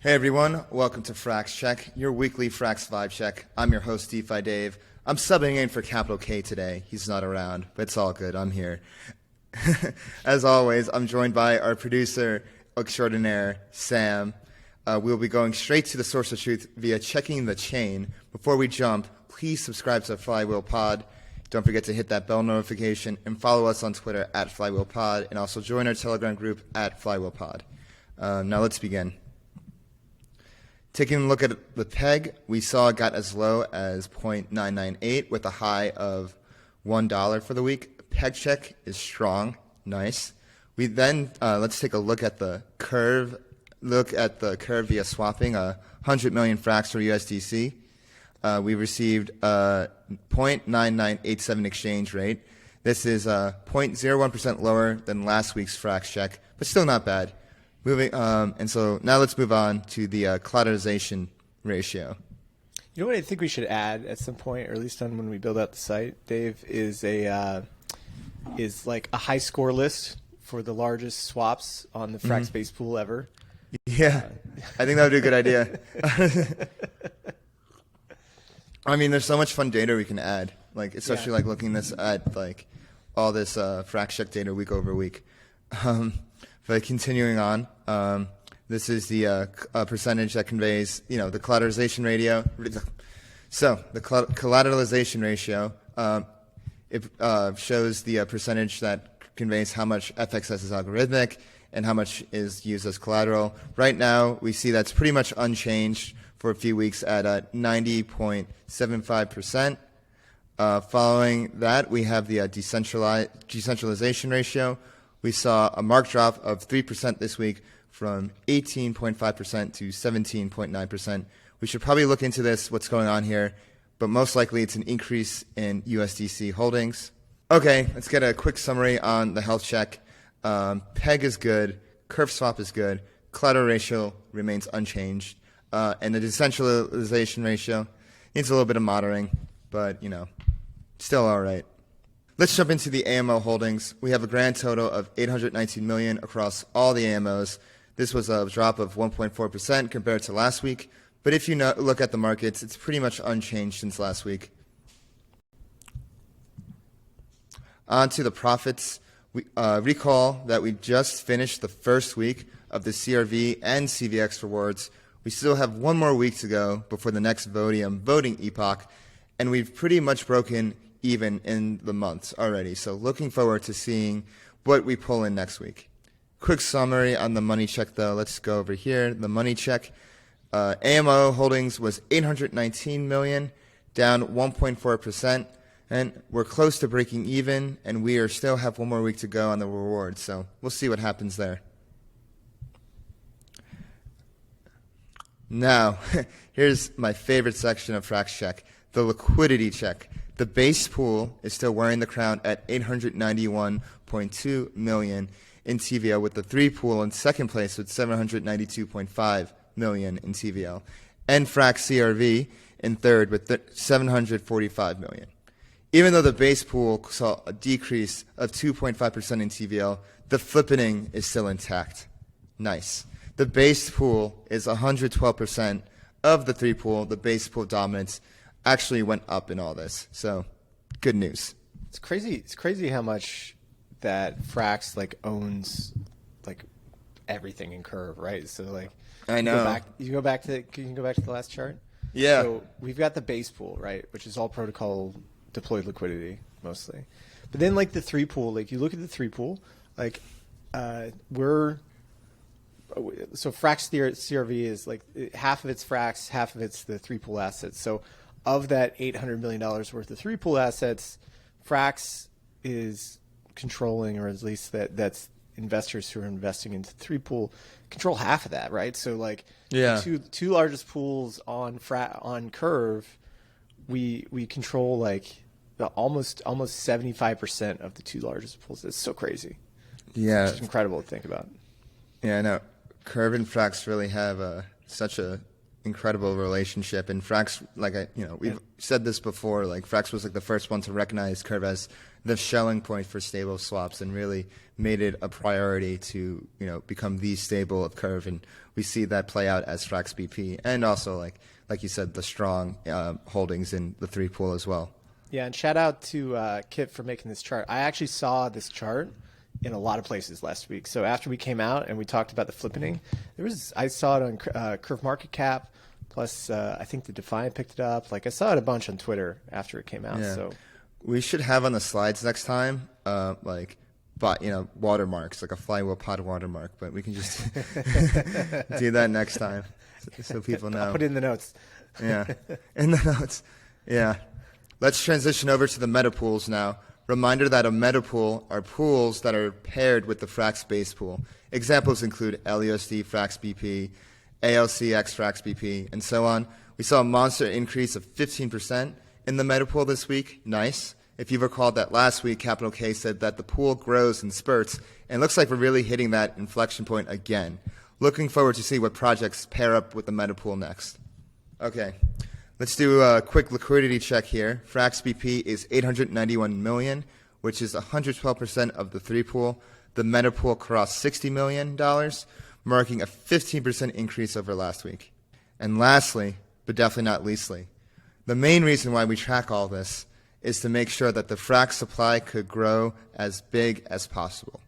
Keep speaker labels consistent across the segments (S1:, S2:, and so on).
S1: Hey everyone, welcome to Frax Check, your weekly Frax vibe check. I'm your host, DeFi Dave. I'm subbing in for Capital K today. He's not around, but it's all good. I'm here. As always, I'm joined by our producer extraordinaire, Sam. We'll be going straight to the source of truth via checking the chain. Before we jump, please subscribe to Flywheel Pod. Don't forget to hit that bell notification and follow us on Twitter at Flywheelpod, and also join our Telegram group at Flywheelpod. Now let's begin. Taking a look at the peg, we saw it got as low as 0.998 with a high of $1 for the week. Peg check is strong, nice. We then let's take a look at the curve. Look at the curve via swapping 100 million Frax for USDC. We received a 0.9987 exchange rate. This is 0.01% lower than last week's Frax check, but still not bad. And so now let's move on to the collateralization ratio.
S2: You know what I think we should add at some point, or at least on when we build out the site, Dave, is like a high score list for the largest swaps on the Frax base pool ever.
S1: Yeah, I think that would be a good idea. I mean, there's so much fun data we can add, like especially like looking at like all this Fraxcheck data week over week. But continuing on, this is the percentage that conveys, the collateralization ratio. So the collateralization ratio, it shows the percentage that conveys how much FXS is algorithmic and how much is used as collateral. Right now, we see that's pretty much unchanged for a few weeks at 90.75%. Following that, we have the decentralization ratio. We saw a marked drop of 3% this week from 18.5% to 17.9%. We should probably look into what's going on here, but most likely it's an increase in USDC holdings. Okay, let's get a quick summary on the health check. PEG is good, curve swap is good, collateral ratio remains unchanged, and the decentralization ratio needs a little bit of monitoring, but, still all right. Let's jump into the AMO holdings. We have a grand total of 819 million across all the AMOs. This was a drop of 1.4% compared to last week. But if you look at the markets, it's pretty much unchanged since last week. On to the profits. We recall that we just finished the first week of the CRV and CVX rewards. We still have one more week to go before the next voting epoch, and we've pretty much broken even in the months already. So looking forward to seeing what we pull in next week. Quick summary on the money check though. Let's go over here. The money check. AMO holdings was 819 million, down 1.4%. And we're close to breaking even, and we still have one more week to go on the rewards. So we'll see what happens there. Now, here's my favorite section of Frax Check, the liquidity check. The base pool is still wearing the crown at 891.2 million in TVL, with the 3 pool in second place with 792.5 million in TVL, and Frax CRV in third with 745 million. Even though the base pool saw a decrease of 2.5% in TVL, the flippening is still intact. Nice. The base pool is 112% of the 3 pool. The base pool dominance actually went up in all this. So good news.
S2: It's crazy. It's crazy how much that Frax owns everything in Curve, right? So
S1: I know.
S2: Can you go back to the last chart?
S1: Yeah.
S2: So we've got the base pool, right, which is all protocol deployed liquidity mostly. But then the 3 pool, you look at the 3 pool, so Frax CRV is half of it's Frax, half of it's the 3 pool assets. So of that $800 million worth of 3 pool assets, Frax is controlling, or at least that's investors who are investing into 3 pool control half of that, right? So the two largest pools on Curve, we control almost 75% of the 2 largest pools. It's so crazy.
S1: Yeah,
S2: it's incredible to think about.
S1: Yeah, I know. Curve and Frax really have such a incredible relationship. And Frax, we've said this before, like Frax was like the first one to recognize Curve as the Schelling point for stable swaps and really made it a priority to, become the stable of Curve. And we see that play out as Frax BP, and also like you said, the strong holdings in the 3 pool as well.
S2: Yeah, and shout out to Kiet for making this chart. I actually saw this chart in a lot of places last week. So after we came out and we talked about the flippening, I saw it on Curve Market Cap. Plus, I think the DeFi picked it up. Like I saw it a bunch on Twitter after it came out.
S1: Yeah.
S2: So
S1: we should have on the slides next time, watermarks, like a Flywheelpod watermark. But we can just do that next time, so people know.
S2: I'll put it in the notes.
S1: Yeah, in the notes. Yeah. Let's transition over to the meta pools now. Reminder that a meta pool are pools that are paired with the Frax base pool. Examples include LUSD Frax BP, ALCX Frax BP, and so on. We saw a monster increase of 15% in the meta pool this week. Nice. If you recall that last week, Capital K said that the pool grows in spurts, and it looks like we're really hitting that inflection point again. Looking forward to see what projects pair up with the meta pool next. Okay. Let's do a quick liquidity check here. Frax BP is 891 million, which is 112% of the 3 pool. The meta pool crossed $60 million, marking a 15% increase over last week. And lastly, but definitely not leastly, the main reason why we track all this is to make sure that the Frax supply could grow as big as possible.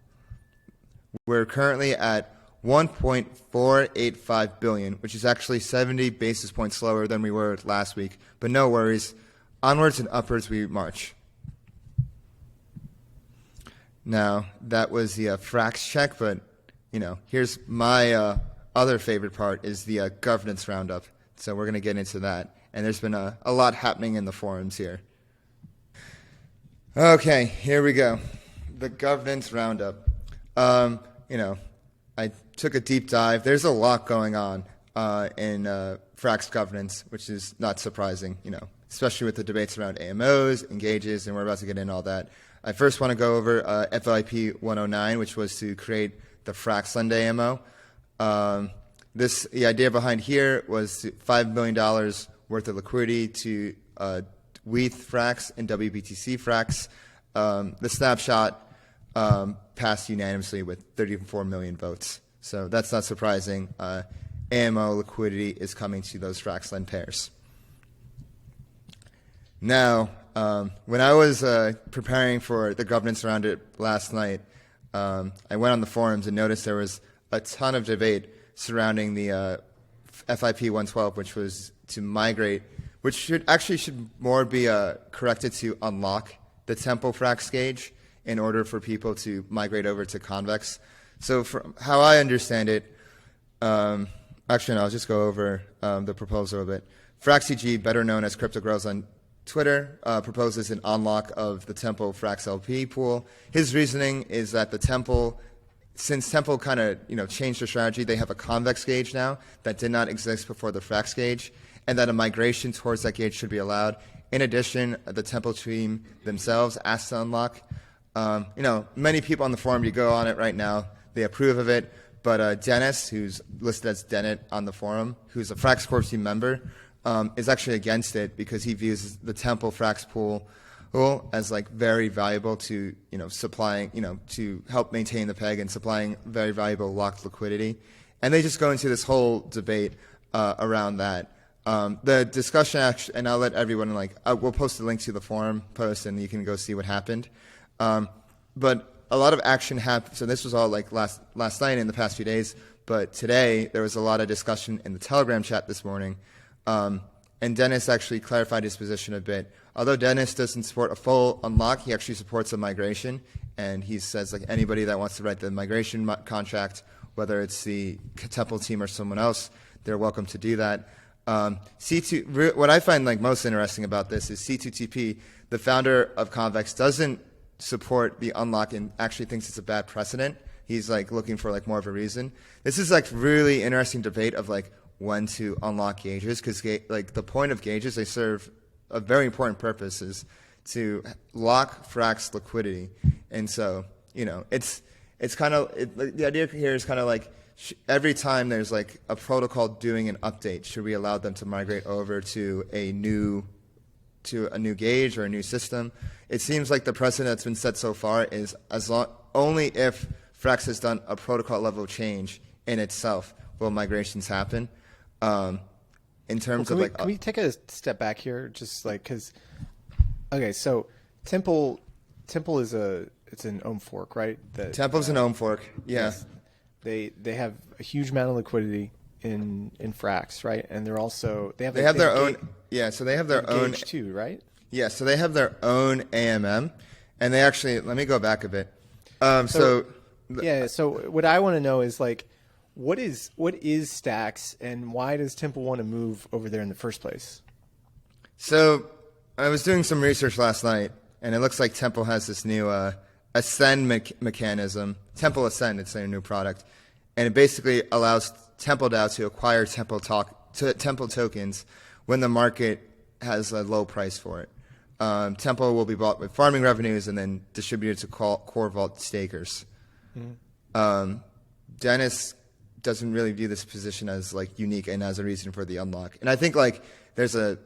S1: We're currently at 1.485 billion, which is actually 70 basis points slower than we were last week. But no worries. Onwards and upwards we march. Now, that was the Frax check, but, here's my other favorite part is the governance roundup. So we're going to get into that. And there's been a lot happening in the forums here. Okay, here we go. The governance roundup. I took a deep dive. There's a lot going on in Frax governance, which is not surprising, especially with the debates around AMOs, engages, and we're about to get into all that. I first want to go over FIP 109, which was to create the Fraxland AMO. The idea behind here was $5 million worth of liquidity to WETH Frax and WBTC Frax. The snapshot passed unanimously with 34 million votes. So that's not surprising. AMO liquidity is coming to those Fraxland pairs. Now, when I was preparing for the governance roundup last night, I went on the forums and noticed there was a ton of debate surrounding the FIP 112, which was to migrate, which should more be corrected to unlock the Tempo Frax gauge in order for people to migrate over to Convex. So from how I understand it, I'll just go over the proposal a bit. FraxCG, better known as Crypto Girls on Twitter, proposes an unlock of the Tempo Frax LP pool. His reasoning is that since Tempo kind of changed their strategy, they have a convex gauge now that did not exist before the Frax gauge, and that a migration towards that gauge should be allowed. In addition, the Tempo team themselves asked to unlock. Many people on the forum, you go on it right now, they approve of it, but Dennis, who's listed as Dennett on the forum, who's a Frax Corp team member, is actually against it because he views the Tempo Frax pool as very valuable to supplying to help maintain the peg and supplying very valuable locked liquidity, and they just go into this whole debate around that. The discussion and I'll let everyone we'll post a link to the forum post and you can go see what happened. But a lot of action happened. So this was all last night in the past few days, but today there was a lot of discussion in the Telegram chat this morning. And Dennis actually clarified his position a bit. Although Dennis doesn't support a full unlock, he actually supports a migration. And he says anybody that wants to write the migration contract, whether it's the Temple team or someone else, they're welcome to do that. C2, what I find most interesting about this is C2TP, the founder of Convex, doesn't support the unlock and actually thinks it's a bad precedent. He's looking for more of a reason. This is really interesting debate of when to unlock gauges, because the point of gauges, they serve a very important purpose, is to lock Frax liquidity. And so it's kind of the idea here is kind of every time there's like a protocol doing an update, should we allow them to migrate over to a new gauge or a new system? It seems like the precedent that's been set so far is only if Frax has done a protocol level change in itself will migrations happen. In terms of
S2: can we take a step back here, just like because, okay, so Temple is it's an ohm fork, right?
S1: Temple's an ohm fork, yeah.
S2: Yes. They have a huge amount of liquidity in Frax, right? And they're also they have
S1: their own so they have their own
S2: gauge too, right?
S1: Yeah, so they have their own AMM, and they actually let me go back a bit. So
S2: what I want to know is like, what is Stacks, and why does Temple want to move over there in the first place?
S1: So I was doing some research last night, and it looks like Temple has this new Ascend mechanism. Temple Ascend, it's their new product, and it basically allows Temple DAO to acquire Temple tokens when the market has a low price for it. Temple will be bought with farming revenues and then distributed to core vault stakers. Mm-hmm. Dennis doesn't really view this position as like unique and as a reason for the unlock. And I think like there's a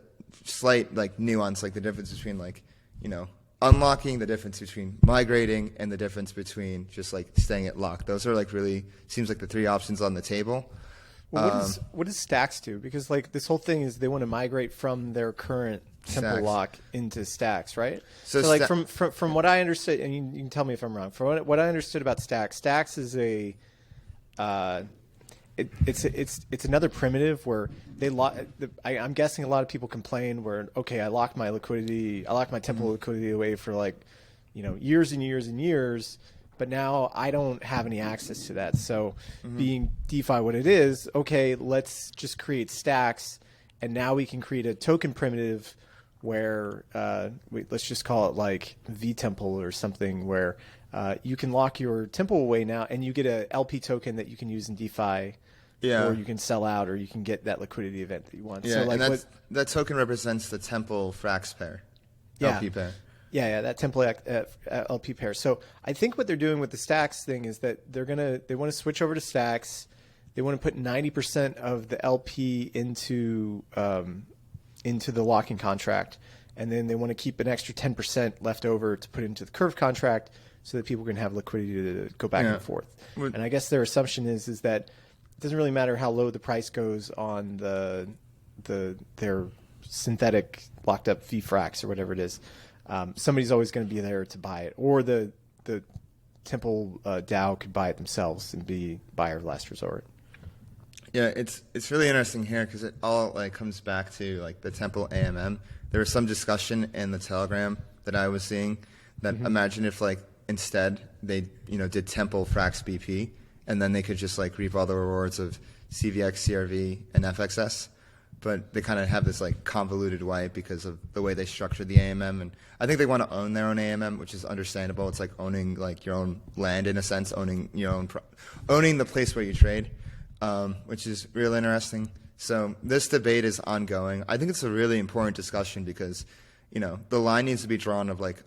S1: slight like nuance, like the difference between like, unlocking, the difference between migrating, and the difference between just like staying at lock. Those are like really seems like the three options on the table.
S2: Well, what does Stacks do? Because like this whole thing is they want to migrate from their current Temple
S1: Stacks.
S2: lock into Stacks, right?
S1: So
S2: like from what I understood, and you can tell me if I'm wrong. From what I understood about Stacks, Stacks is it's another primitive where I'm guessing a lot of people complain where I locked my Temple liquidity away for like years and years and years. But now I don't have any access to that. So being DeFi what it is, let's just create Stacks, and now we can create a token primitive where let's just call it like vTemple or something, where you can lock your Temple away now, and you get a LP token that you can use in DeFi, or you can sell out, or you can get that liquidity event that you want.
S1: Yeah,
S2: so like
S1: and that token represents the Temple Frax pair, LP pair.
S2: Yeah, that Temple LP pair. So I think what they're doing with the Stacks thing is that they want to switch over to Stacks. They want to put 90% of the LP into the locking contract, and then they want to keep an extra 10% left over to put into the curve contract so that people can have liquidity to go back and forth. And I guess their assumption is that it doesn't really matter how low the price goes on their synthetic locked up VFrax or whatever it is. Somebody's always going to be there to buy it, or the Temple DAO could buy it themselves and be buyer of last resort.
S1: Yeah, it's really interesting here because it all like comes back to like the Temple AMM. There was some discussion in the Telegram that I was seeing that imagine if like instead they did Temple Frax BP, and then they could just like reap all the rewards of CVX, CRV, and FXS. But they kind of have this like convoluted way because of the way they structured the AMM, and I think they want to own their own AMM, which is understandable. It's like owning like your own land in a sense, owning the place where you trade, which is really interesting. So this debate is ongoing. I think it's a really important discussion because the line needs to be drawn of like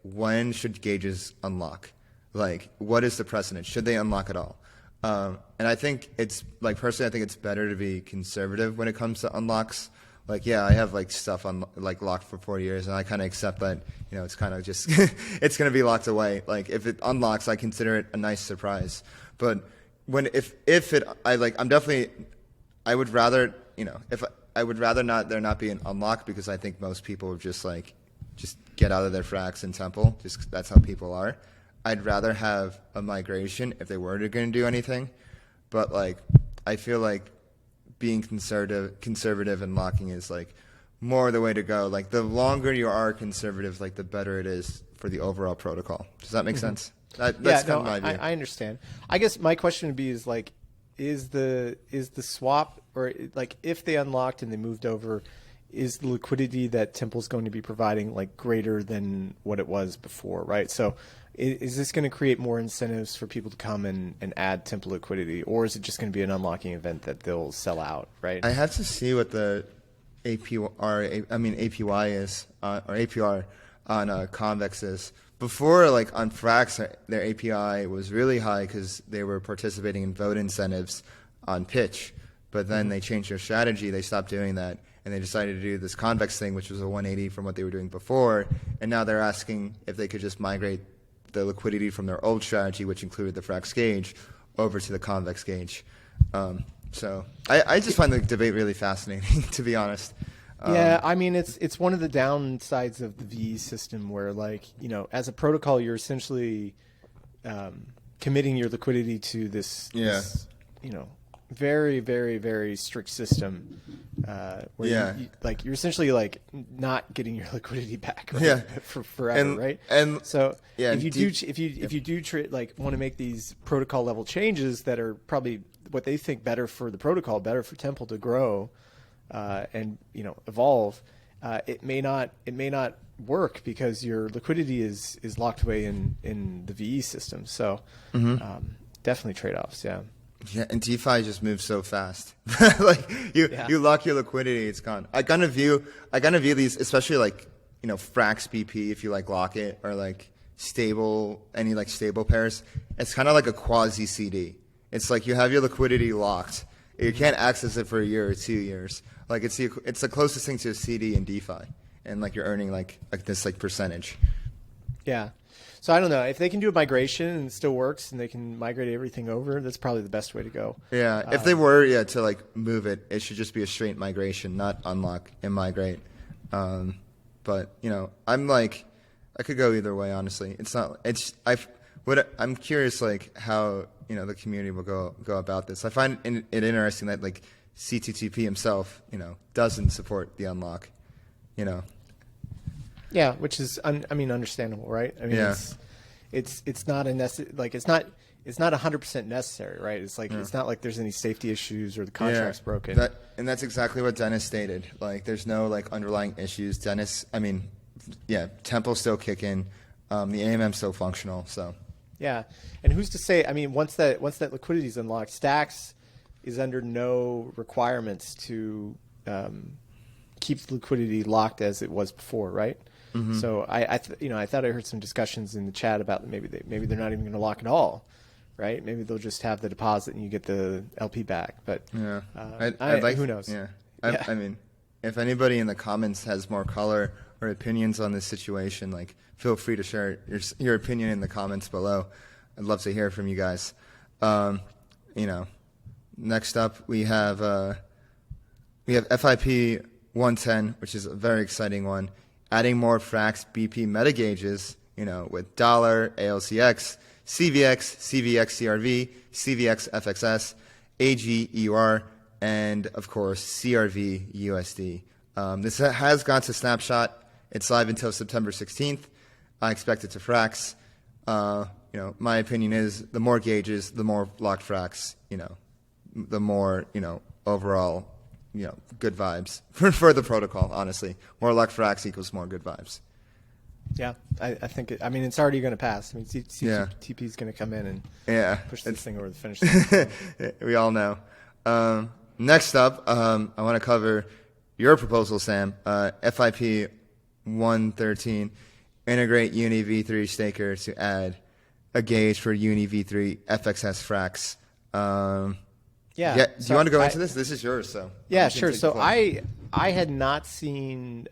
S1: when should gauges unlock? Like what is the precedent? Should they unlock at all? And I think it's like personally, I think it's better to be conservative when it comes to unlocks. Like, I have like stuff on like locked for 4 years, and I kind of accept that it's kind of just it's going to be locked away. Like if it unlocks, I consider it a nice surprise. But I would rather there not be an unlock, because I think most people would just get out of their Frax and Temple. Just that's how people are. I'd rather have a migration if they were going to do anything, but like I feel like being conservative and locking is like more the way to go. Like the longer you are conservative, like the better it is for the overall protocol. Does that make sense? That's kind of my view.
S2: I understand. I guess my question would be is the swap, or like if they unlocked and they moved over, is the liquidity that Temple's going to be providing like greater than what it was before, right? So is this going to create more incentives for people to come and add Temple liquidity, or is it just going to be an unlocking event that they'll sell out, right?
S1: I had to see what the APY is, or APR on Convex is, before, like on Frax, their API was really high because they were participating in vote incentives on pitch. But then they changed their strategy. They stopped doing that, and they decided to do this convex thing, which was a 180 from what they were doing before. And now they're asking if they could just migrate the liquidity from their old strategy, which included the Frax gauge, over to the convex gauge. So I just find the debate really fascinating, to be honest.
S2: Yeah, I mean, it's one of the downsides of the VE system where, like, you know, as a protocol, you're essentially committing your liquidity to this, you know, very, very, very strict system where you're essentially like not getting your liquidity back, right? For forever, right?
S1: And
S2: so if you do like want to make these protocol level changes that are probably what they think better for the protocol, better for Temple to grow and, you know, evolve, it may not work because your liquidity is locked away in the VE system. So definitely trade-offs.
S1: Yeah, and DeFi just moves so fast. Like you lock your liquidity, it's gone. I kind of view these, especially like, you know, Frax BP, if you like lock it, or like any stable pairs. It's kind of like a quasi CD. It's like you have your liquidity locked. You can't access it for a year or 2 years. Like it's the closest thing to a CD in DeFi, and like you're earning like this like percentage.
S2: Yeah. So I don't know if they can do a migration and it still works and they can migrate everything over. That's probably the best way to go.
S1: Yeah. If they were to like move it, it should just be a straight migration, not unlock and migrate. But you know, I'm like, I could go either way. Honestly, it's not. I'm curious like how, you know, the community will go about this. I find it interesting that like C2TP himself, you know, doesn't support the unlock. You know.
S2: Yeah, which is understandable, right? I mean, it's not it's not 100% necessary, right? It's like it's not like there's any safety issues or the contract's broken.
S1: And that's exactly what Dennis stated. Like, there's no like underlying issues. Temple's still kicking, the AMM's still functional. So
S2: yeah, and who's to say? I mean, once that liquidity is unlocked, Stacks is under no requirements to keep the liquidity locked as it was before, right? So I thought I heard some discussions in the chat about maybe they're not even going to lock at all, right? Maybe they'll just have the deposit and you get the LP back. But who knows?
S1: Yeah. I mean, if anybody in the comments has more color or opinions on this situation, like feel free to share your opinion in the comments below. I'd love to hear from you guys. You know, next up we have FIP 110, which is a very exciting one. Adding more Frax BP meta gauges, you know, with dollar, ALCX, CVX, CVX CRV, CVX FXS, AGEUR, and of course CRV USD. This has gone to Snapshot. It's live until September 16th. I expect it to Frax. You know, my opinion is the more gauges, the more locked Frax. You know, the more, you know, overall, you know, good vibes for the protocol, honestly. More luck for Frax equals more good vibes.
S2: Yeah, I think it's already going to pass. I mean, TP is going to come in and push this thing over the finish line.
S1: We all know. Next up, I want to cover your proposal, Sam. FIP 113, integrate Uni V3 staker to add a gauge for Uni V3 FXS Frax. Do you want to go into this? This is yours, so.
S2: Yeah, sure. So I had not seen.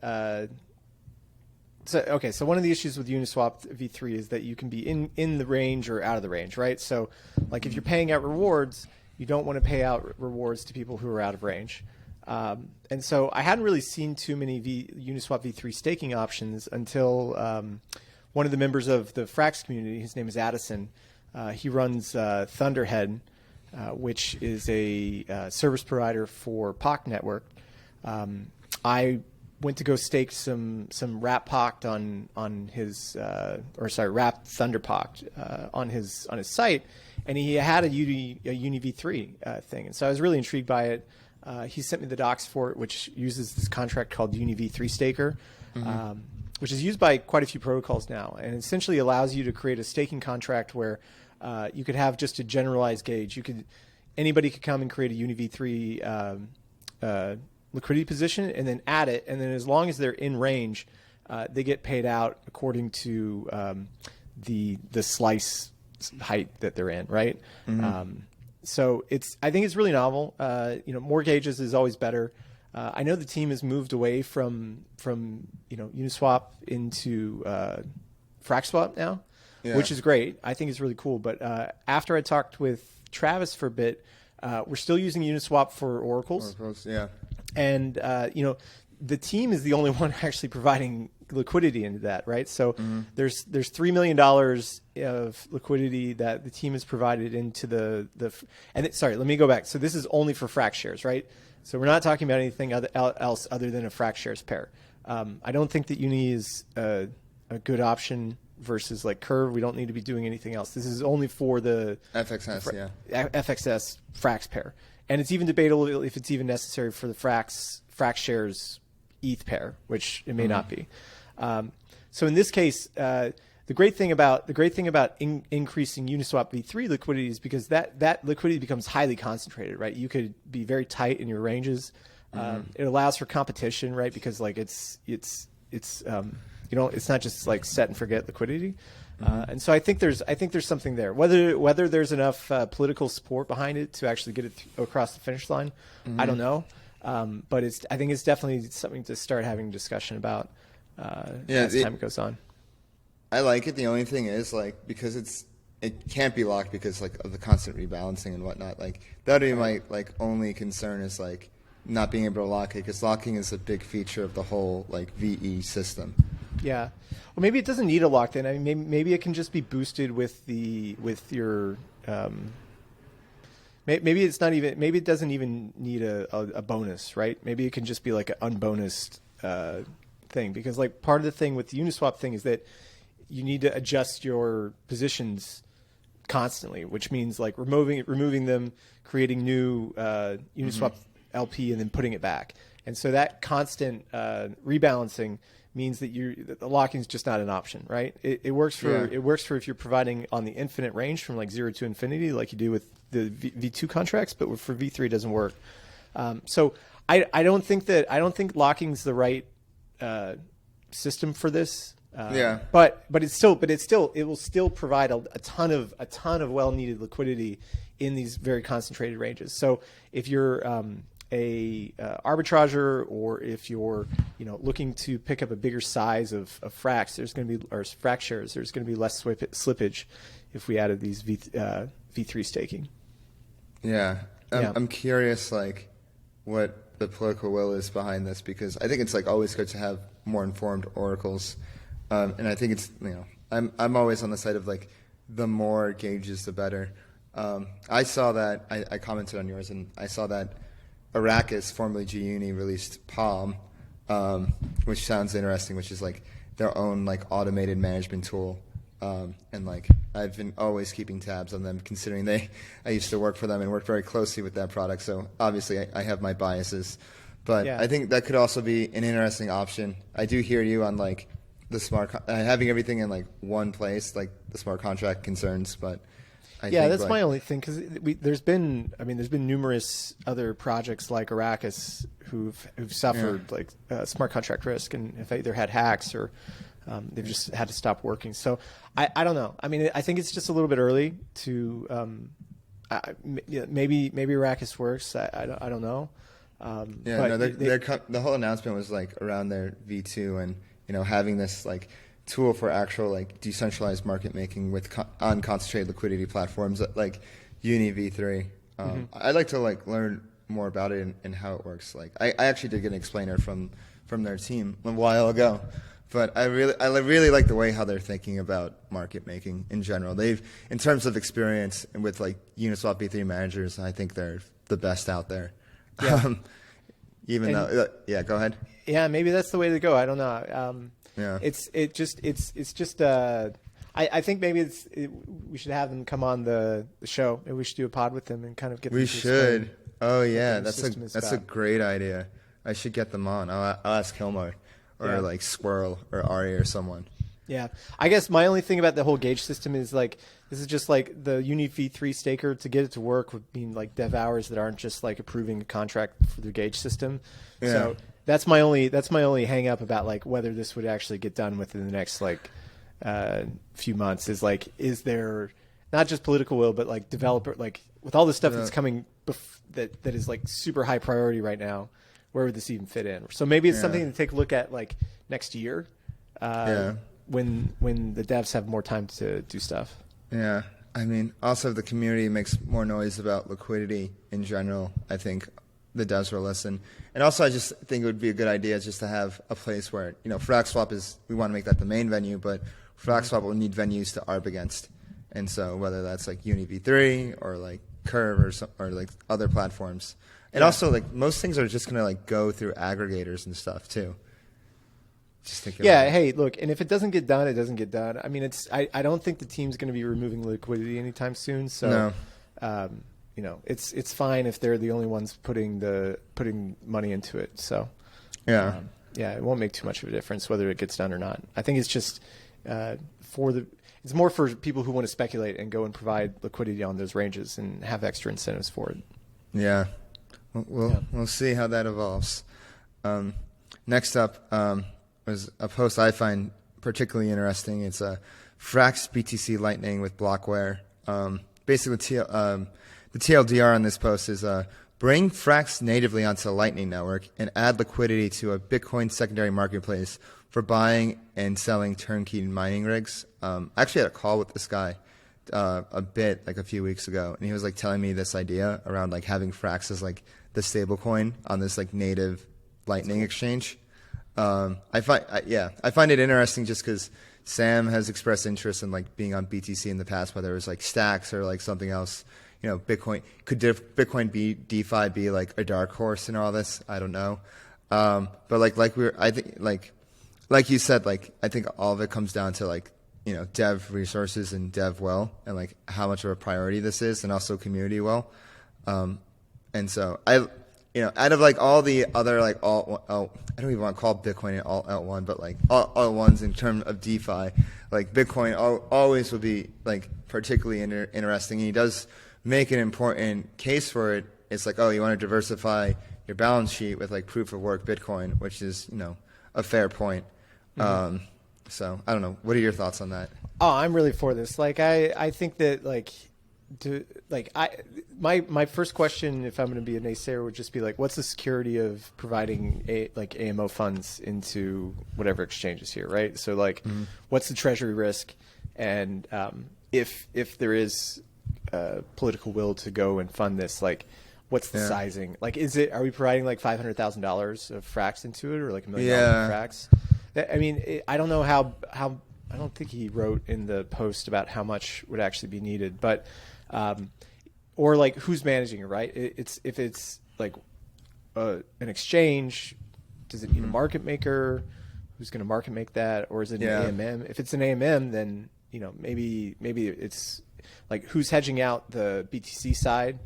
S2: So one of the issues with Uniswap V3 is that you can be in the range or out of the range, right? So, like if you're paying out rewards, you don't want to pay out rewards to people who are out of range. And so I hadn't really seen too many Uniswap V3 staking options until one of the members of the Frax community, his name is Addison, he runs Thunderhead, which is a service provider for POC network. I went to go stake some Wrap POC on his Wrap Thunder POC on his site, and he had a Uni V3 thing, and so I was really intrigued by it. He sent me the docs for it, which uses this contract called Uni V3 Staker, which is used by quite a few protocols now, and essentially allows you to create a staking contract where you could have just a generalized gauge. Anybody could come and create a Uni V3 liquidity position and then add it, and then as long as they're in range, they get paid out according to the slice height that they're in, right? So I think it's really novel. More gauges is always better. I know the team has moved away from Uniswap into Fraxswap now, which is great. I think it's really cool. But after I talked with Travis for a bit, we're still using Uniswap for oracles.
S1: Yeah.
S2: And the team is the only one actually providing liquidity into that, right? So there's $3 million of liquidity that the team has provided into sorry, let me go back. So this is only for Frax shares, right? So we're not talking about anything else other than a Frax shares pair. I don't think that Uni is a good option versus like Curve. We don't need to be doing anything else. This is only for the
S1: FXS,
S2: FXS Frax pair. And it's even debatable if it's even necessary for the Frax shares ETH pair, which it may not be. So in this case, the great thing about increasing Uniswap V3 liquidity is because that liquidity becomes highly concentrated, right? You could be very tight in your ranges. It allows for competition, right? Because like it's not just like set and forget liquidity. And so I think there's something there. Whether there's enough political support behind it to actually get it across the finish line, I don't know. But I think it's definitely something to start having a discussion about as time goes on.
S1: I like it. The only thing is like because it can't be locked because like of the constant rebalancing and whatnot. Like that would be my like only concern is like not being able to lock it because locking is a big feature of the whole like VE system.
S2: Yeah. Well, maybe it doesn't need a lock then. I mean, maybe it can just be boosted with your. Maybe it's not even. Maybe it doesn't even need a bonus, right? Maybe it can just be like an unbonused thing because like part of the thing with the Uniswap thing is that you need to adjust your positions constantly, which means like removing them, creating new Uniswap LP, and then putting it back. And so that constant rebalancing means that the locking is just not an option, right? It works for if you're providing on the infinite range from like 0 to infinity, like you do with the V2 contracts, but for V3 it doesn't work. So I don't think locking is the right system for this. But it will still provide a ton of well needed liquidity in these very concentrated ranges. So if you're a arbitrager, or if you're looking to pick up a bigger size of Frax, Frax shares, there's going to be less slippage if we added these V3 staking.
S1: I'm curious like what the political will is behind this because I think it's like always good to have more informed oracles, and I think it's I'm always on the side of like the more gauges the better. I saw that I commented on yours and I saw that Arrakis, formerly G-Uni, released Palm, which sounds interesting, which is like their own like automated management tool. And like I've been always keeping tabs on them, considering I used to work for them and work very closely with that product. So obviously I have my biases, but I think that could also be an interesting option. I do hear you on like the having everything in like one place, like the smart contract concerns, but.
S2: That's my only thing because there's been numerous other projects like Arrakis who've suffered like smart contract risk, and if they either had hacks or they've just had to stop working. So I don't know. I mean, I think it's just a little bit early to maybe Arrakis works. I don't know. The whole announcement was like around their V2 and having this like tool for actual like decentralized market making with unconcentrated liquidity platforms like Uni V3. I'd like to like learn more about it and how it works. Like I actually did get an explainer from their team a while ago, but I really like the way how they're thinking about market making in general. In terms of experience with like Uniswap V3 managers, I think they're the best out there. Go ahead. Yeah, maybe that's the way to go. I don't know. I think maybe we should have them come on the show. Maybe we should do a pod with them and kind of get them
S1: We should. Oh yeah, that's a great idea. I should get them on. I'll ask Hilmar or like Squirrel or Ari or someone.
S2: Yeah, I guess my only thing about the whole gauge system is like this is just like the Uni V3 staker to get it to work would mean like dev hours that aren't just like approving a contract for the gauge system. Yeah. So that's my only hang up about like whether this would actually get done within the next like few months is like, is there not just political will, but like developer, like with all the stuff that's coming that is like super high priority right now, where would this even fit in? So maybe it's something to take a look at like next year, when the devs have more time to do stuff.
S1: Yeah. I mean, also if the community makes more noise about liquidity in general, I think the devs will listen. And also I just think it would be a good idea just to have a place where, FraxSwap we want to make that the main venue, but FraxSwap will need venues to arb against. And so whether that's like Uni V3 or like Curve or like other platforms. And also like most things are just going to like go through aggregators and stuff too. Just think
S2: hey, look, and if it doesn't get done, it doesn't get done. I mean, I don't think the team's going to be removing liquidity anytime soon. So, it's fine if they're the only ones putting money into it. So, it won't make too much of a difference whether it gets done or not. I think it's just it's more for people who want to speculate and go and provide liquidity on those ranges and have extra incentives for it.
S1: Yeah, we'll see how that evolves. Next up. Was a post I find particularly interesting. It's a Frax BTC Lightning with Blockware. Basically, the TLDR on this post is bring Frax natively onto the Lightning Network and add liquidity to a Bitcoin secondary marketplace for buying and selling turnkey mining rigs. I actually had a call with this guy a few weeks ago, and he was like telling me this idea around like having Frax as like the stable coin on this like native Lightning exchange. I find it interesting just because Sam has expressed interest in like being on BTC in the past, whether it was like stacks or like something else. Bitcoin Bitcoin be DeFi be like a dark horse in all this? I don't know. But I think like you said, like I think all of it comes down to like dev resources and dev well and like how much of a priority this is, and also community well. And so out of like all the other like I don't even want to call Bitcoin an alt one, but like all ones in terms of DeFi, like Bitcoin always will be like particularly interesting. And he does make an important case for it. It's like, you want to diversify your balance sheet with like proof of work Bitcoin, which is a fair point. Mm-hmm. So I don't know. What are your thoughts on that?
S2: Oh, I'm really for this. Like I think that my first question, if I'm going to be a naysayer, would just be like, what's the security of providing AMO funds into whatever exchanges here, right? So like, what's the treasury risk, and if there is political will to go and fund this, like, what's the sizing? Like, are we providing like $500,000 of Frax into it, or like $1 million of Frax? I mean, I don't know how. I don't think he wrote in the post about how much would actually be needed, but. Or like who's managing it, right? If it's like an exchange, does it need a market maker? Who's going to market make that? Or is it an AMM? If it's an AMM, then maybe it's like who's hedging out the BTC side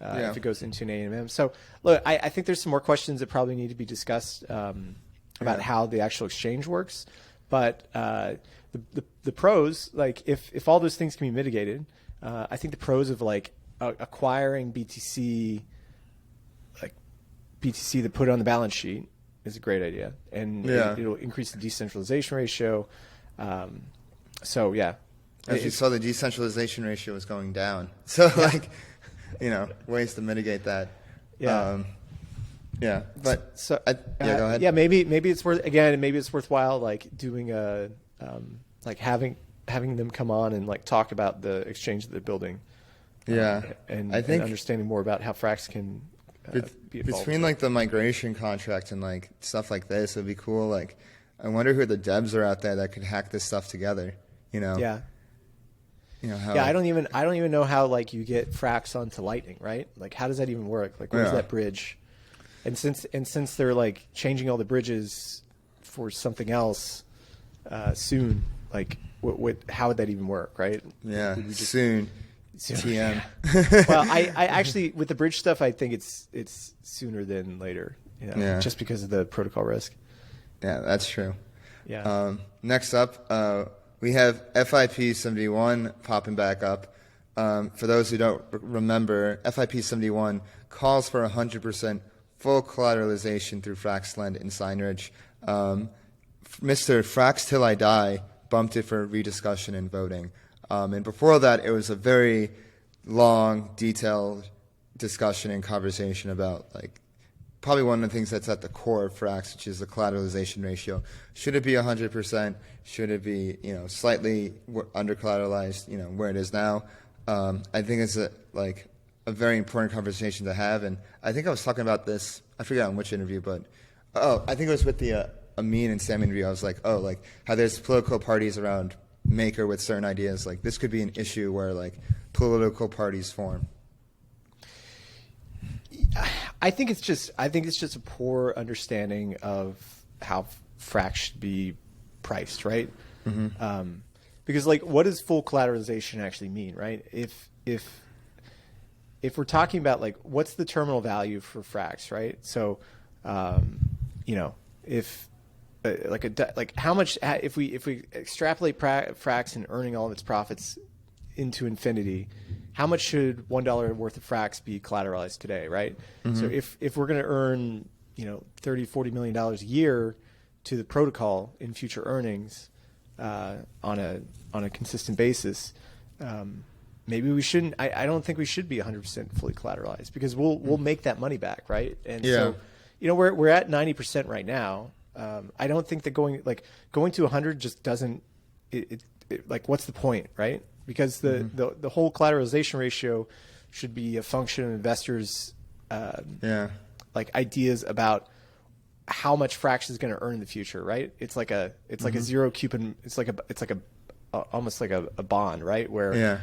S2: if it goes into an AMM. So look, I think there's some more questions that probably need to be discussed about how the actual exchange works. But the pros, like if all those things can be mitigated. I think the pros of like acquiring BTC to put on the balance sheet is a great idea, and it'll increase the decentralization ratio. So
S1: as you saw, the decentralization ratio is going down. So ways to mitigate that. But
S2: so
S1: go ahead.
S2: Yeah, maybe it's worthwhile like doing a like having them come on and like talk about the exchange that they're building. And I think understanding more about how Frax can be involved.
S1: Between like the migration contract and like stuff like this, it'd be cool. Like, I wonder who the devs are out there that could hack this stuff together.
S2: Yeah.
S1: How,
S2: I don't even know how like you get Frax onto Lightning, right? Like, how does that even work? Like, where's that bridge? And since they're like changing all the bridges for something else soon, like how would that even work, right?
S1: Yeah, soon. TM.
S2: Well, I actually, with the bridge stuff, I think it's sooner than later. Just because of the protocol risk.
S1: Yeah, that's true.
S2: Yeah.
S1: Next up, we have FIP 71 popping back up. For those who don't remember, FIP 71 calls for 100% full collateralization through FraxLend and Signridge. Mr. Frax Till I Die bumped it for rediscussion and voting. And before that, it was a very long, detailed discussion and conversation about like probably one of the things that's at the core of Frax, which is the collateralization ratio. Should it be 100%? Should it be, slightly under collateralized, where it is now? I think it's a very important conversation to have. And I think I was talking about this, I forget on which interview, but I think it was with the Amin and Sam interview. I was like, how there's political parties around Maker with certain ideas. Like this could be an issue where like political parties form.
S2: I think it's just a poor understanding of how Frax should be priced, right? Mm-hmm. Because like, what does full collateralization actually mean, right? If we're talking about like, what's the terminal value for Frax, right? So, if how much if we extrapolate Frax and earning all of its profits into infinity, how much should $1 worth of Frax be collateralized today, right? Mm-hmm. So if we're going to earn $30-40 million a year to the protocol in future earnings on a consistent basis, maybe we shouldn't. I don't think we should be 100% fully collateralized because we'll make that money back, right? And so we're at 90% right now. I don't think that going to 100 just doesn't. What's the point, right? Because the whole collateralization ratio should be a function of investors' ideas about how much Frax is going to earn in the future, right? It's like a zero coupon. It's like almost like a bond, right? Where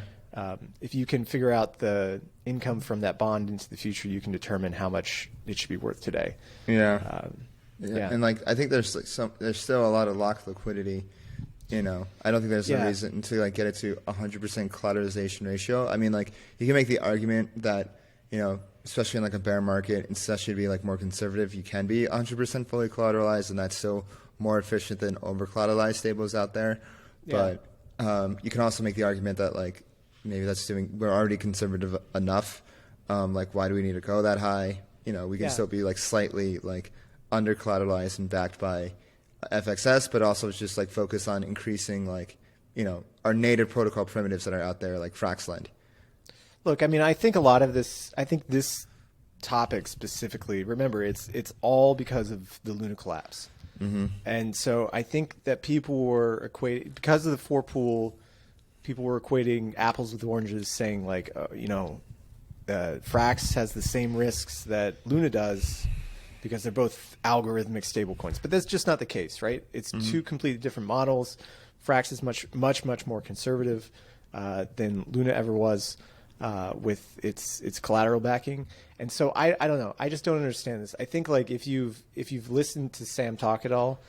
S2: if you can figure out the income from that bond into the future, you can determine how much it should be worth today. And
S1: I think there's still a lot of locked liquidity. I don't think there's a reason to get it to 100% collateralization ratio. I mean, you can make the argument that, especially in a bear market, instead should be more conservative. You can be 100% fully collateralized, and that's still more efficient than over collateralized stables out there. Yeah. But you can also make the argument that maybe we're already conservative enough. Why do we need to go that high? We can still be slightly under collateralized and backed by FXS, but also just focus on increasing our native protocol primitives that are out there like FraxLend.
S2: Look, I mean, I think a lot of this, this topic specifically, remember, it's all because of the Luna collapse. Mm-hmm. And so I think that people were equating, because of the four pool, people were equating apples with oranges, saying Frax has the same risks that Luna does because they're both algorithmic stablecoins. But that's just not the case, right? It's two completely different models. Frax is much more conservative than Luna ever was with its collateral backing. And so I don't know. I just don't understand this. I think if you've listened to Sam talk at all,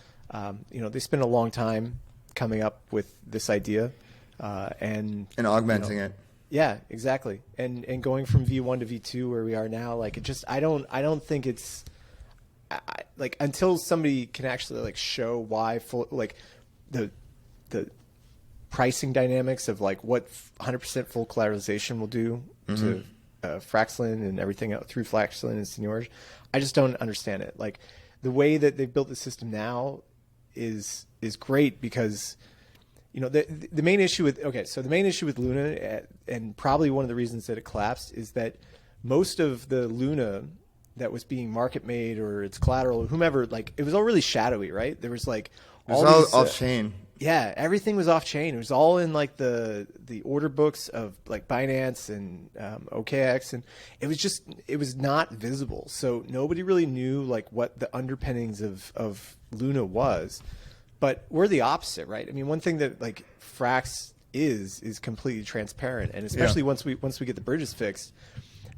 S2: they spent a long time coming up with this idea and augmenting it. Yeah, exactly. And going from V1 to V2 where we are now, I don't think it's until somebody can actually show why the pricing dynamics of what 100% full collateralization will do to FraxLend and everything out through FraxLend and Seigniorage. I just don't understand it. The way that they've built the system now is great because the main issue with Luna and probably one of the reasons that it collapsed is that most of the Luna that was being market made or its collateral or whomever, it was all really shadowy, right? There was all
S1: off chain.
S2: Yeah, everything was off chain. It was all in the order books of Binance and OKX, and it was not visible. So nobody really knew what the underpinnings of Luna was. But we're the opposite, right? I mean, one thing that Frax is completely transparent, and especially once we get the bridges fixed,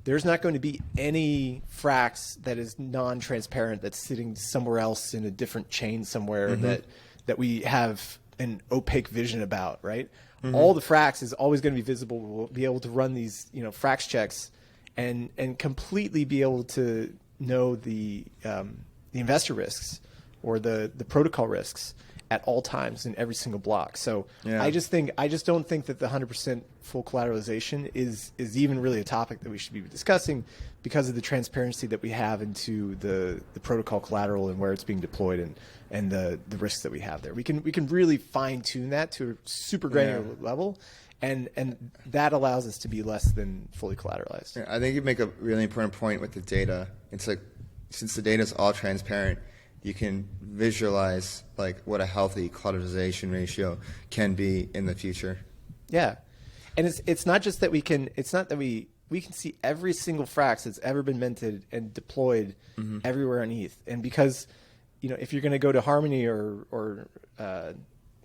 S2: there's not going to be any Frax that is non-transparent that's sitting somewhere else in a different chain somewhere that we have an opaque vision about, right? Mm-hmm. All the Frax is always going to be visible. We'll be able to run these, Frax checks and completely be able to know the investor risks or the protocol risks. at all times in every single block. So
S1: Yeah.
S2: I just don't think that the 100% full collateralization is even really a topic that we should be discussing, because of the transparency that we have into the protocol collateral and where it's being deployed, and the risks that we have there. We can really fine tune that to a super granular level, and that allows us to be less than fully collateralized.
S1: Yeah, I think you make a really important point with the data. It's like, since the data is all transparent, you can visualize like what a healthy collateralization ratio can be in the future.
S2: Yeah, and it's not just that we can see every single Frax that's ever been minted and deployed everywhere on ETH, and because if you're going to go to Harmony or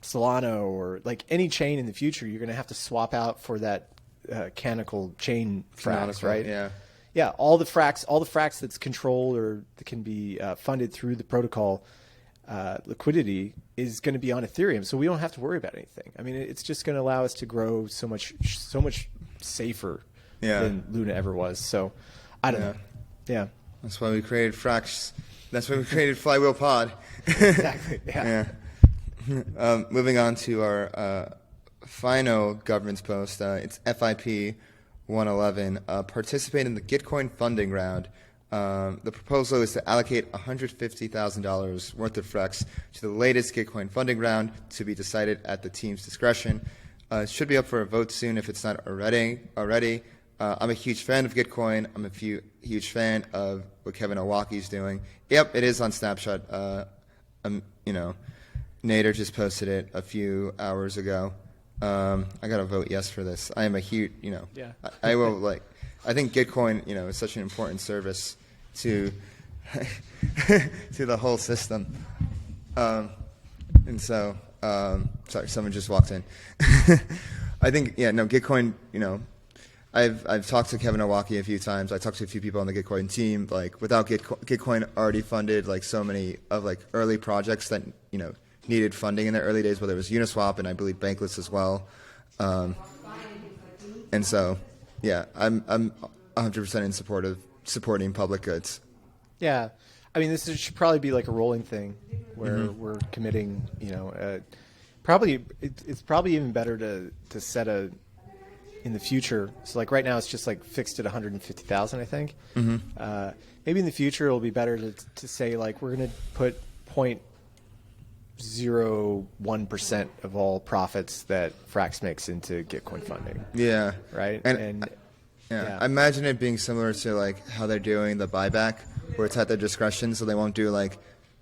S2: Solana or like any chain in the future, you're going to have to swap out for that canonical chain Frax, right?
S1: Yeah.
S2: Yeah, all the Frax that's controlled or that can be funded through the protocol liquidity is going to be on Ethereum, so we don't have to worry about anything. I mean, it's just going to allow us to grow so much safer than Luna ever was. So I don't know. Yeah,
S1: that's why we created Frax. That's why we created Flywheel Pod.
S2: Exactly. Yeah.
S1: Moving on to our final governance post. It's FIP 111, participate in the Gitcoin funding round. The proposal is to allocate $150,000 worth of Frax to the latest Gitcoin funding round, to be decided at the team's discretion. It should be up for a vote soon if it's not already. I'm a huge fan of Gitcoin. I'm a huge fan of what Kevin Owaki's doing. Yep, it is on Snapshot. Nader just posted it a few hours ago. I got to vote yes for this. I am a huge, I will I think Gitcoin, is such an important service to to the whole system. And so, sorry, someone just walked in. I think, Gitcoin, I've talked to Kevin Owaki a few times. I talked to a few people on the Gitcoin team. Like, without Gitcoin already funded like so many of like early projects that, needed funding in their early days, whether it was Uniswap and I believe Bankless as well. And so, yeah, I'm 100% in support of supporting public goods.
S2: Yeah. I mean, should probably be like a rolling thing where we're committing, probably it's probably even better to set in the future. So like right now it's just like fixed at 150,000, I think. Maybe in the future it'll be better to say like we're going to put 0.01% of all profits that Frax makes into Gitcoin funding.
S1: Yeah.
S2: Right.
S1: And I imagine it being similar to like how they're doing the buyback, where it's at their discretion, so they won't do like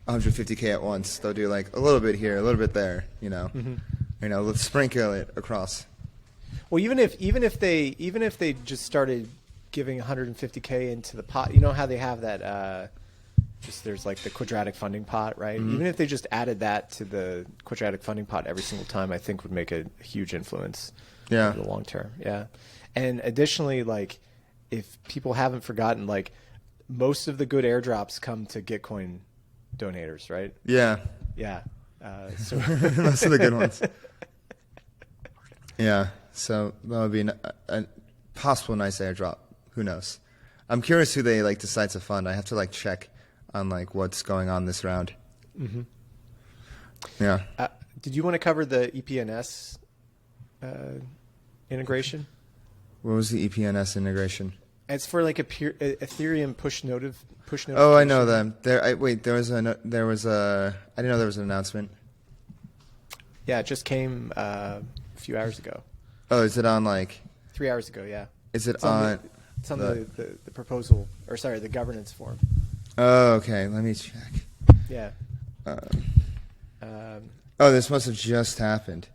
S1: 150K at once. They'll do like a little bit here, a little bit there, let's sprinkle it across.
S2: Well, even if they just started giving 150K into the pot, you know how they have that there's like the quadratic funding pot, right? Even if they just added that to the quadratic funding pot every single time, I think would make a huge influence in the long term. Yeah. And additionally, like if people haven't forgotten, like most of the good airdrops come to Gitcoin donators, right?
S1: Yeah.
S2: Yeah. So
S1: most of the good ones. Yeah. So that would be a possible nice airdrop. Who knows? I'm curious who they like decide to fund. I have to like check on like what's going on this round. Yeah.
S2: Did you want to cover the EPNS integration?
S1: What was the EPNS integration?
S2: It's for like Ethereum push notification.
S1: Oh, I know them. There was a. I didn't know there was an announcement.
S2: Yeah, it just came a few hours ago.
S1: Oh, is it on like
S2: 3 hours ago? Yeah.
S1: Is it
S2: it's on the proposal, or sorry, the governance form.
S1: Oh, okay. Let me check.
S2: Yeah.
S1: This must have just happened.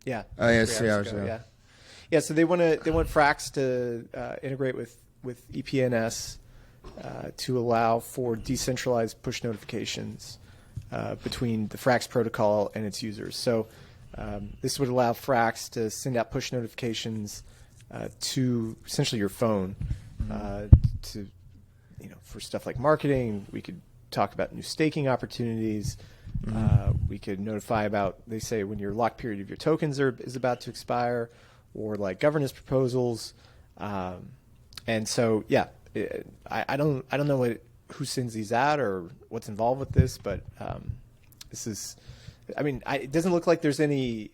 S2: Yeah.
S1: Oh, yeah, it's 3 hours ago.
S2: Yeah. Yeah. So they want Frax to integrate with EPNS to allow for decentralized push notifications between the Frax protocol and its users. So this would allow Frax to send out push notifications to essentially your phone to for stuff like marketing. We could talk about new staking opportunities. We could notify about, they say, when your lock period of your tokens is about to expire, or like governance proposals. And so, yeah, I don't know who sends these out or what's involved with this, but this is I mean, it doesn't look like there's any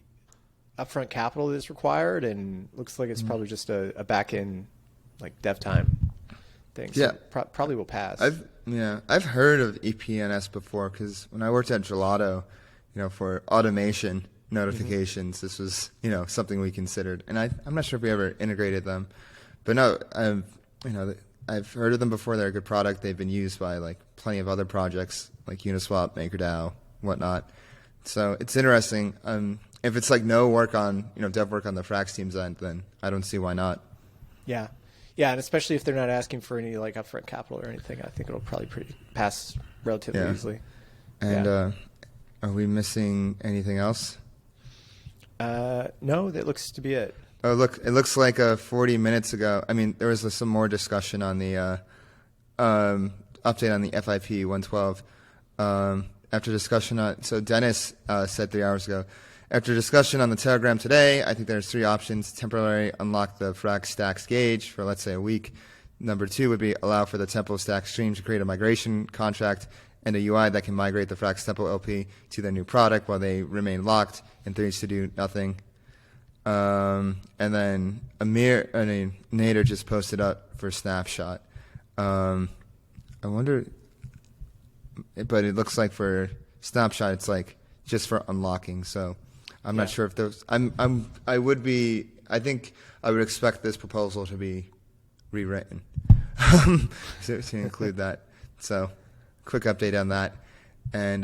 S2: upfront capital that's required, and looks like it's probably just a back end like dev time thing. So probably will pass.
S1: I've heard of EPNS before because when I worked at Gelato, for automation notifications, this was something we considered, and I'm not sure if we ever integrated them, but no, I've heard of them before. They're a good product. They've been used by like plenty of other projects like Uniswap, MakerDAO, whatnot. So it's interesting. If it's like no work on dev work on the Frax team's end, then I don't see why not.
S2: Yeah, and especially if they're not asking for any like upfront capital or anything, I think it'll probably pass relatively easily.
S1: And are we missing anything else?
S2: No, that looks to be it.
S1: Oh, look! It looks like 40 minutes ago. I mean, there was some more discussion on the update on the FIP 112. After discussion on, so Dennis said 3 hours ago, after discussion on the Telegram today, I think there's 3 options. Temporarily unlock the Frax Stacks gauge for, let's say, a week. Number 2 would be allow for the Tempo Stack stream to create a migration contract and a UI that can migrate the Frax Tempo LP to their new product while they remain locked. And 3 is to do nothing. And then Nader just posted up for Snapshot. I wonder, but it looks like for Snapshot, it's like just for unlocking. So I'm not sure if those. I think I would expect this proposal to be rewritten to include that. So quick update on that, and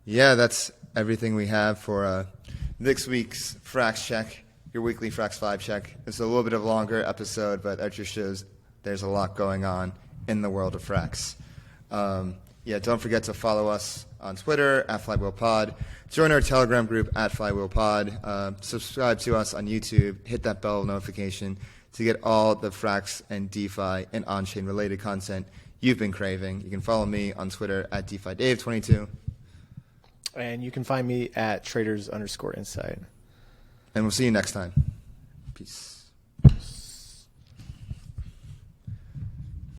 S1: that's everything we have for this week's Frax Check, your weekly Frax 5 check. It's a little bit of a longer episode, but that just shows there's a lot going on in the world of Frax. Don't forget to follow us on Twitter at Flywheelpod. Join our Telegram group at Flywheelpod. Subscribe to us on YouTube. Hit that bell notification to get all the Frax and DeFi and on-chain related content you've been craving. You can follow me on Twitter at DeFi Dave 22.
S2: And you can find me at traders_insight.
S1: And we'll see you next time. Peace.